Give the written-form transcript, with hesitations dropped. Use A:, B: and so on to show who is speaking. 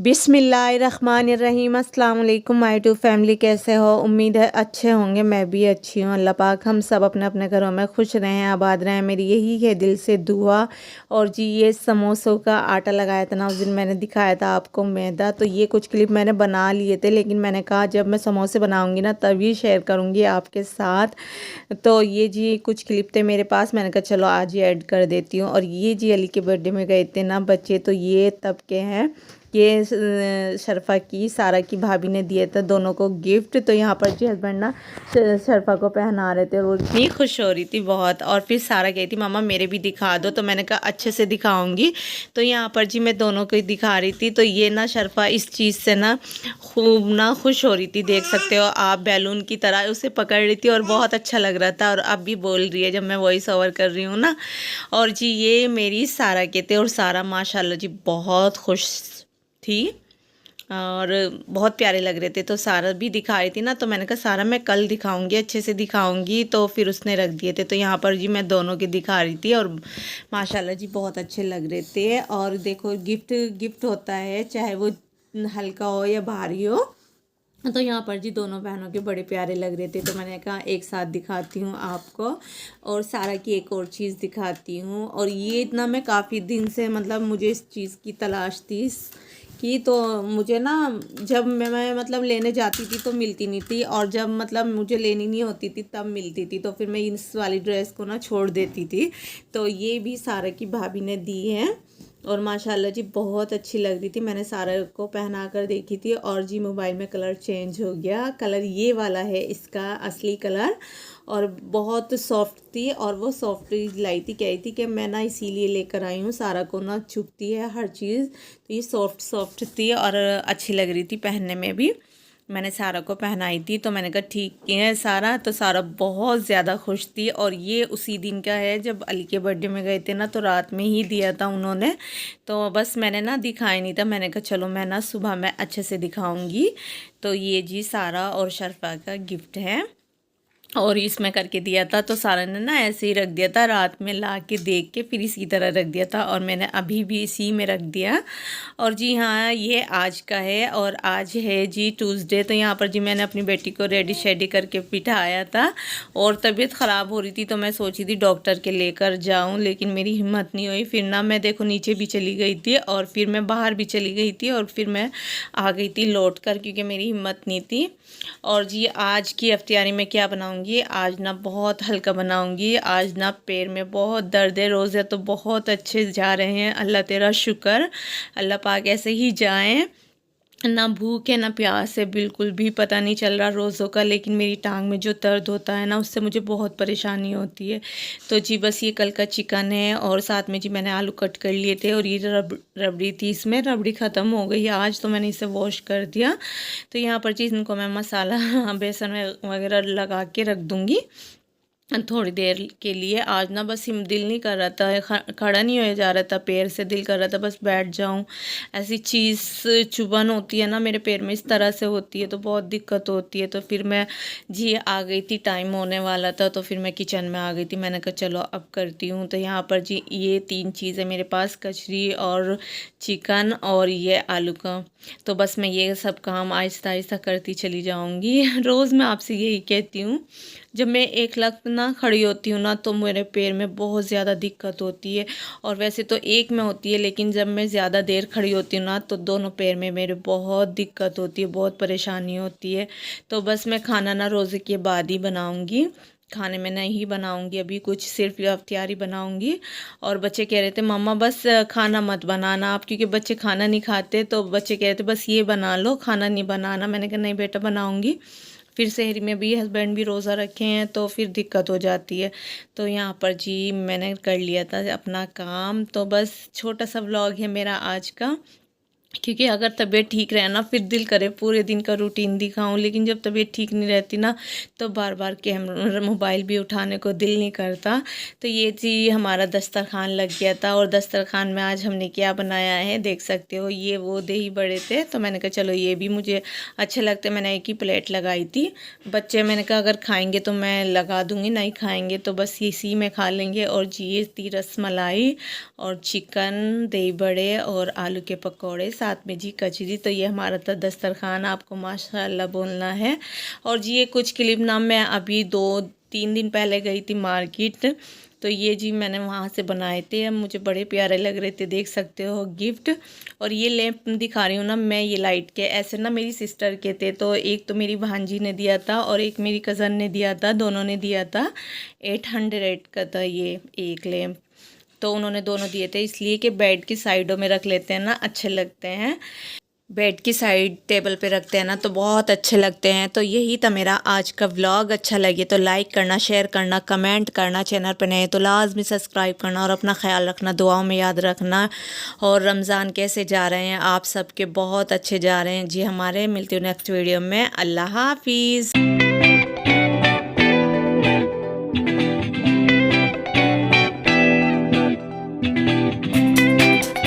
A: बिस्मिल्लाहिर्रहमानिर्रहीम। अस्सलाम वालेकुम माय टू फैमिली, कैसे हो? उम्मीद है अच्छे होंगे। मैं भी अच्छी हूँ। अल्लाह पाक हम सब अपने अपने घरों में खुश रहें, आबाद रहें, मेरी यही है दिल से दुआ। और जी ये समोसों का आटा लगाया था ना उस दिन, मैंने दिखाया था आपको मैदा, तो ये कुछ क्लिप मैंने बना लिए थे, लेकिन मैंने कहा जब मैं समोसे बनाऊँगी ना तभी शेयर करूँगी आपके साथ। तो ये जी कुछ क्लिप थे मेरे पास, मैंने कहा चलो आज ही ऐड कर देती हूँ। और ये जी अली के बर्थडे में गए थे ना बच्चे, तो ये तब के हैं। ये शरफ़ा की सारा की भाभी ने दिए थे दोनों को गिफ्ट। तो यहाँ पर जी हस्बैंड ना शरफ़ा को पहना रहे थे और वो इतनी खुश हो रही थी बहुत। और फिर सारा कही थी मामा मेरे भी दिखा दो, तो मैंने कहा अच्छे से दिखाऊंगी। तो यहाँ पर जी मैं दोनों को ही दिखा रही थी। तो ये ना शरफ़ा इस चीज़ से ना खूब ना खुश हो रही थी, देख सकते हो आप, बैलून की तरह उसे पकड़ रही थी और बहुत अच्छा लग रहा था। और अब भी बोल रही है जब मैं वॉइस ओवर कर रही हूँ ना। और जी ये मेरी सारा के थे और सारा माशाल्लाह जी बहुत खुश थी और बहुत प्यारे लग रहे थे। तो सारा भी दिखा रही थी ना, तो मैंने कहा सारा मैं कल दिखाऊंगी, अच्छे से दिखाऊंगी। तो फिर उसने रख दिए थे। तो यहाँ पर जी मैं दोनों की दिखा रही थी और माशाल्लाह जी बहुत अच्छे लग रहे थे। और देखो गिफ्ट गिफ्ट होता है, चाहे वो हल्का हो या भारी हो। तो यहाँ पर जी दोनों बहनों के बड़े प्यारे लग रहे थे, तो मैंने कहा एक साथ दिखाती हूँ आपको। और सारा की एक और चीज़ दिखाती हूँ। और ये इतना मैं काफ़ी दिन से मतलब मुझे इस चीज़ की तलाश थी कि, तो मुझे ना जब मैं मतलब लेने जाती थी तो मिलती नहीं थी, और जब मतलब मुझे लेनी नहीं होती थी तब मिलती थी। तो फिर मैं इस वाली ड्रेस को ना छोड़ देती थी। तो ये भी सारा की भाभी ने दी है और माशाल्लाह जी बहुत अच्छी लग रही थी। मैंने सारा को पहना कर देखी थी और जी मोबाइल में कलर चेंज हो गया। कलर ये वाला है इसका असली कलर, और बहुत सॉफ्ट थी। और वो सॉफ्ट लाई थी, कह रही थी कि मैं ना इसीलिए लेकर आई हूँ, सारा को ना चुभती है हर चीज़। तो ये सॉफ्ट सॉफ्ट थी और अच्छी लग रही थी पहनने में भी। मैंने सारा को पहनाई थी, तो मैंने कहा ठीक है सारा। तो सारा बहुत ज़्यादा खुश थी। और ये उसी दिन का है जब अली के बर्थडे में गए थे ना, तो रात में ही दिया था उन्होंने। तो बस मैंने ना दिखाया नहीं था, मैंने कहा चलो मैं ना सुबह में अच्छे से दिखाऊंगी। तो ये जी सारा और शरफ़ा का गिफ्ट है और इसमें करके दिया था। तो सारा ने ना ऐसे ही रख दिया था, रात में ला के देख के फिर इसी तरह रख दिया था और मैंने अभी भी इसी में रख दिया। और जी हाँ ये आज का है और आज है जी ट्यूसडे। तो यहाँ पर जी मैंने अपनी बेटी को रेडी शेडी करके बिठाया था और तबीयत ख़राब हो रही थी, तो मैं सोची थी डॉक्टर के लेकर जाऊँ, लेकिन मेरी हिम्मत नहीं हुई। फिर ना मैं देखो नीचे भी चली गई थी और फिर मैं बाहर भी चली गई थी और फिर मैं आ गई थी लौट कर, क्योंकि मेरी हिम्मत नहीं थी। और जी आज की अफ्तारी में क्या बनाऊंगी, आज ना बहुत हल्का बनाऊंगी। आज ना पैर में बहुत दर्द है, रोज़े तो बहुत अच्छे जा रहे हैं, अल्लाह तेरा शुक्र। अल्लाह पाक ऐसे ही जाएं, ना भूख है ना प्यास है, बिल्कुल भी पता नहीं चल रहा रोज़ों का। लेकिन मेरी टांग में जो दर्द होता है ना उससे मुझे बहुत परेशानी होती है। तो जी बस ये कल का चिकन है और साथ में जी मैंने आलू कट कर लिए थे और ये रबड़ी थी, इसमें रबड़ी ख़त्म हो गई आज, तो मैंने इसे वॉश कर दिया। तो यहाँ पर जी इनको मैं मसाला बेसन वगैरह लगा के रख दूँगी थोड़ी देर के लिए। आज ना बस हिम दिल नहीं कर रहा था, खड़ा नहीं हो जा रहा था, पैर से दिल कर रहा था बस बैठ जाऊं। ऐसी चीज़ चुभन होती है ना मेरे पैर में, इस तरह से होती है तो बहुत दिक्कत होती है। तो फिर मैं जी आ गई थी, टाइम होने वाला था, तो फिर मैं किचन में आ गई थी। मैंने कहा चलो अब करती हूँ। तो यहाँ पर जी ये 3 चीज़ें मेरे पास, कचरी और चिकन और ये आलू का। तो बस मैं ये सब काम आहिस्ता आहिस्ता करती चली जाऊँगी। रोज़ मैं आपसे यही कहती हूँ, जब मैं एक लख्त ना खड़ी होती हूँ ना तो मेरे पैर में बहुत ज़्यादा दिक्कत होती है। और वैसे तो एक में होती है, लेकिन जब मैं ज़्यादा देर खड़ी होती हूँ ना तो दोनों पैर में मेरे बहुत दिक्कत होती है, बहुत परेशानी होती है। तो बस मैं खाना ना रोज़े के बाद ही बनाऊँगी, खाने में नहीं बनाऊंगी अभी कुछ, सिर्फ ये अफ्तारी बनाऊंगी। और बच्चे कह रहे थे मम्मा बस खाना मत बनाना आप, क्योंकि बच्चे खाना नहीं खाते, तो बच्चे कह रहे थे बस ये बना लो, खाना नहीं बनाना। मैंने कहा नहीं बेटा बनाऊंगी। फिर शहर में भी हस्बैंड भी रोज़ा रखे हैं तो फिर दिक्कत हो जाती है। तो यहाँ पर जी मैंने कर लिया था अपना काम। तो बस छोटा सा व्लॉग है मेरा आज का, क्योंकि अगर तबीयत ठीक रहे ना फिर दिल करे पूरे दिन का रूटीन दिखाऊं, लेकिन जब तबीयत ठीक नहीं रहती ना तो बार बार कैमरा मोबाइल भी उठाने को दिल नहीं करता। तो ये जी हमारा दस्तरखान लग गया था और दस्तरखान में आज हमने क्या बनाया है देख सकते हो। ये वो दही बड़े थे, तो मैंने कहा चलो ये भी मुझे अच्छे लगते, मैंने एक ही प्लेट लगाई थी। बच्चे मैंने कहा अगर खाएंगे तो मैं लगा दूँगी, नहीं खाएंगे तो बस इसी में खा लेंगे। और जी ये थी रसमलाई और चिकन, दही बड़े और आलू के पकौड़े, साथ में जी कचरी। तो ये हमारा था दस्तरखान, आपको माशाल्लाह बोलना है। और जी ये कुछ क्लिप ना मैं अभी 2-3 दिन पहले गई थी मार्केट, तो ये जी मैंने वहाँ से बनाए थे। मुझे बड़े प्यारे लग रहे थे, देख सकते हो गिफ्ट। और ये लैंप दिखा रही हूँ ना मैं, ये लाइट के ऐसे ना मेरी सिस्टर के थे, तो एक तो मेरी भांजी ने दिया था और एक मेरी कज़न ने दिया था, दोनों ने दिया था। 800 का था ये एक लैंप, तो उन्होंने दोनों दिए थे, इसलिए कि बेड की साइडों में रख लेते हैं ना, अच्छे लगते हैं। बेड की साइड टेबल पे रखते हैं ना तो बहुत अच्छे लगते हैं। तो यही था मेरा आज का व्लॉग। अच्छा लगे तो लाइक करना, शेयर करना, कमेंट करना, चैनल पे नए तो लाजमी सब्सक्राइब करना और अपना ख्याल रखना, दुआओं में याद रखना। और रमज़ान कैसे जा रहे हैं आप सबके? बहुत अच्छे जा रहे हैं जी हमारे। मिलती हूँ नेक्स्ट वीडियो में। अल्लाह हाफिज़।